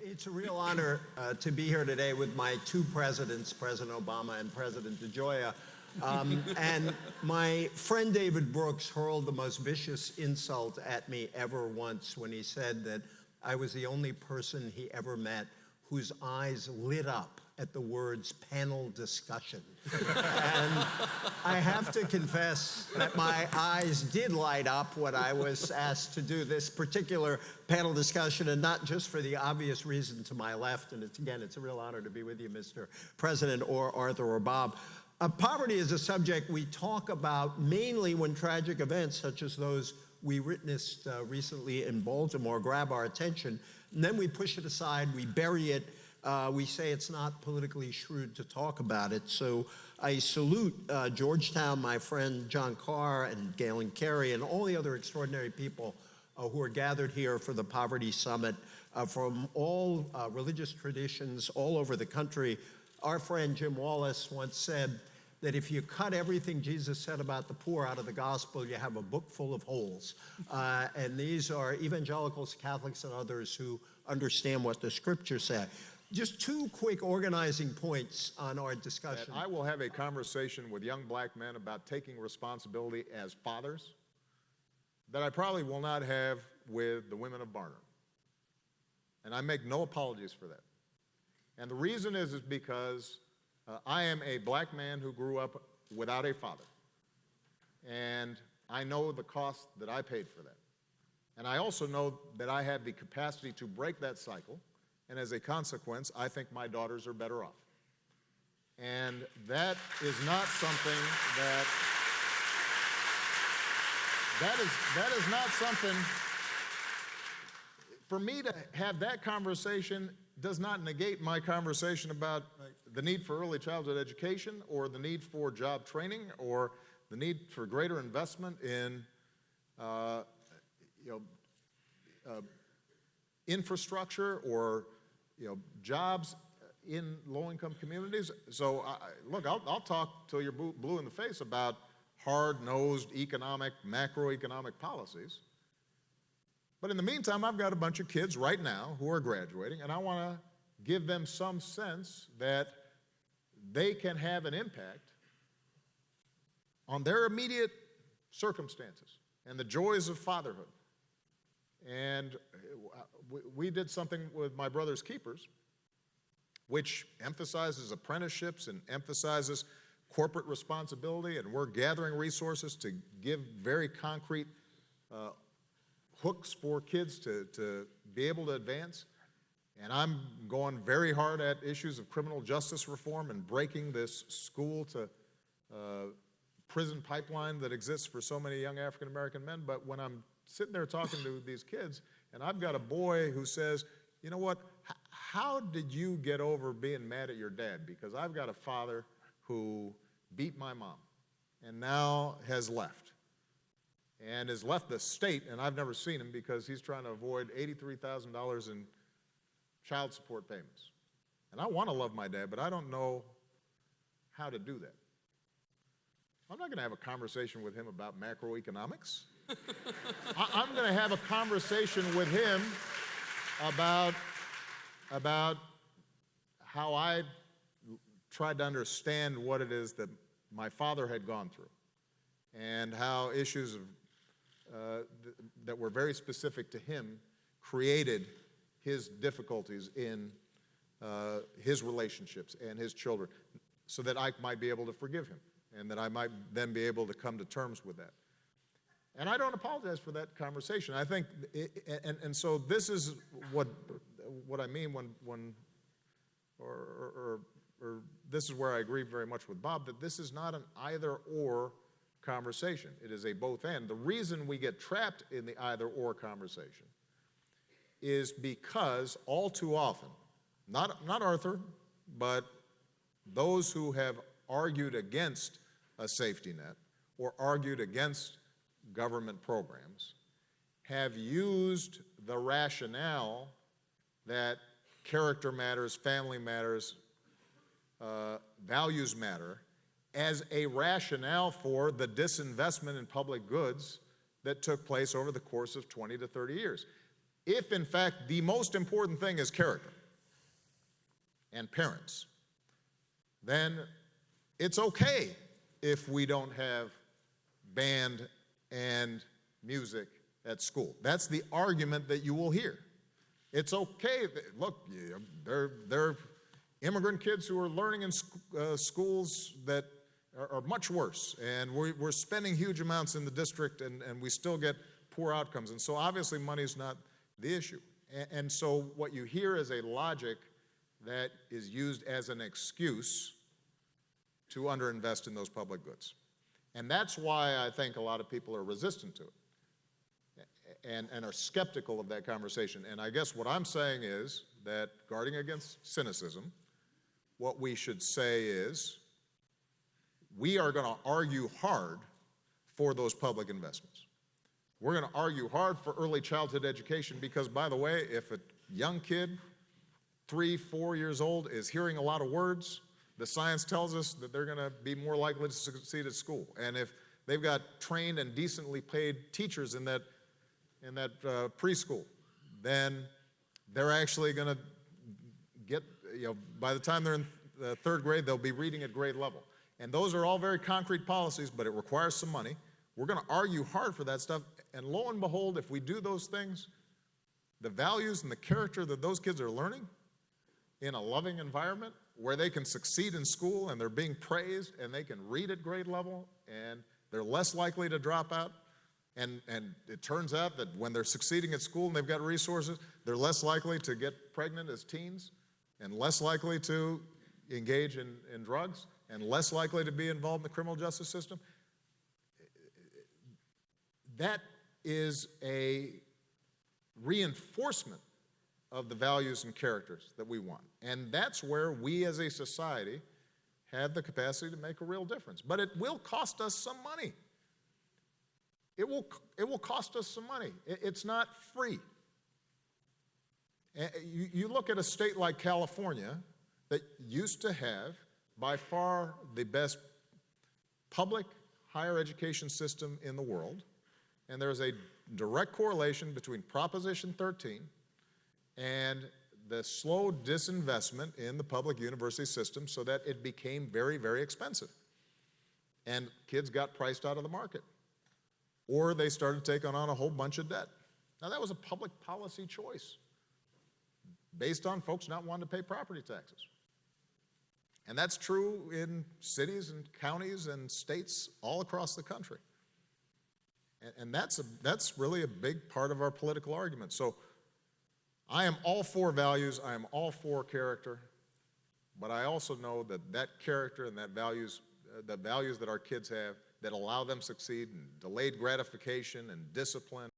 It's a real honor to be here today with my two presidents, President Obama and President DeGioia. And my friend David Brooks hurled the most vicious insult at me ever once when he said that I was the only person he ever met whose eyes lit up at the words panel discussion. And I have to confess that my eyes did light up when I was asked to do this particular panel discussion, and not just for the obvious reason to my left. And it's a real honor to be with you, Mr. President, or Arthur or Bob. Poverty is a subject we talk about mainly when tragic events such as those we witnessed recently in Baltimore grab our attention, and then we push it aside, we bury it, we say it's not politically shrewd to talk about it. So I salute Georgetown, my friend John Carr and Galen Carey, and all the other extraordinary people who are gathered here for the Poverty Summit from all religious traditions all over the country. Our friend Jim Wallace once said that if you cut everything Jesus said about the poor out of the gospel, you have a book full of holes. And these are evangelicals, Catholics, and others who understand what the scriptures say. Just two quick organizing points on our discussion. I will have a conversation with young black men about taking responsibility as fathers that I probably will not have with the women of Barnum. And I make no apologies for that. And the reason is because I am a black man who grew up without a father. And I know the cost that I paid for that. And I also know that I have the capacity to break that cycle. And as a consequence, I think my daughters are better off. And that is not something that is not something, for me to have that conversation does not negate my conversation about the need for early childhood education or the need for job training or the need for greater investment in infrastructure or jobs in low-income communities. So, look, I'll talk till you're blue in the face about hard-nosed economic, macroeconomic policies. But in the meantime, I've got a bunch of kids right now who are graduating, and I want to give them some sense that they can have an impact on their immediate circumstances and the joys of fatherhood. And we did something with My Brother's Keepers, which emphasizes apprenticeships and emphasizes corporate responsibility, and we're gathering resources to give very concrete hooks for kids to be able to advance. And I'm going very hard at issues of criminal justice reform and breaking this school to prison pipeline that exists for so many young African-American men. But when I'm sitting there talking to these kids, and I've got a boy who says, you know what, how did you get over being mad at your dad? Because I've got a father who beat my mom and now has left. And has left the state, and I've never seen him because he's trying to avoid $83,000 in child support payments. And I want to love my dad, but I don't know how to do that. I'm not going to have a conversation with him about macroeconomics. I'm going to have a conversation with him about how I tried to understand what it is that my father had gone through and how issues that were very specific to him created his difficulties in his relationships and his children, so that I might be able to forgive him and that I might then be able to come to terms with that. And I don't apologize for that conversation. I think, and so this is what I mean when this is where I agree very much with Bob, that this is not an either-or conversation. It is a both-and. The reason we get trapped in the either-or conversation is because all too often, not Arthur, but those who have argued against a safety net or argued against government programs have used the rationale that character matters, family matters, values matter, as a rationale for the disinvestment in public goods that took place over the course of 20 to 30 years. if in fact the most important thing is character and parents, then it's okay if we don't have band and music at school. That's the argument that you will hear. It's okay. Look, there are immigrant kids who are learning in schools that are much worse, and we're spending huge amounts in the district, and we still get poor outcomes. And so obviously money is not the issue. And so what you hear is a logic that is used as an excuse to underinvest in those public goods. And that's why I think a lot of people are resistant to it and are skeptical of that conversation. And I guess what I'm saying is that, guarding against cynicism, what we should say is we are going to argue hard for those public investments. We're going to argue hard for early childhood education because, by the way, if a young kid, 3, 4 years old, is hearing a lot of words, the science tells us that they're going to be more likely to succeed at school. And if they've got trained and decently paid teachers in that preschool, then they're actually going to get, by the time they're in third grade, they'll be reading at grade level. And those are all very concrete policies, but it requires some money. We're going to argue hard for that stuff. And lo and behold, if we do those things, the values and the character that those kids are learning in a loving environment where they can succeed in school and they're being praised and they can read at grade level and they're less likely to drop out. And it turns out that when they're succeeding at school and they've got resources, they're less likely to get pregnant as teens and less likely to engage in drugs and less likely to be involved in the criminal justice system. That is a reinforcement of the values and characters that we want. And that's where we as a society have the capacity to make a real difference. But it will cost us some money. It will cost us some money. It's not free. You look at a state like California that used to have by far the best public higher education system in the world, and there's a direct correlation between Proposition 13 and the slow disinvestment in the public university system so that it became very, very expensive. And kids got priced out of the market. Or they started taking on a whole bunch of debt. Now that was a public policy choice based on folks not wanting to pay property taxes. And that's true in cities and counties and states all across the country. And that's really a big part of our political argument. So I am all for values, I am all for character, but I also know that that character and that values, the values that our kids have that allow them to succeed in delayed gratification and discipline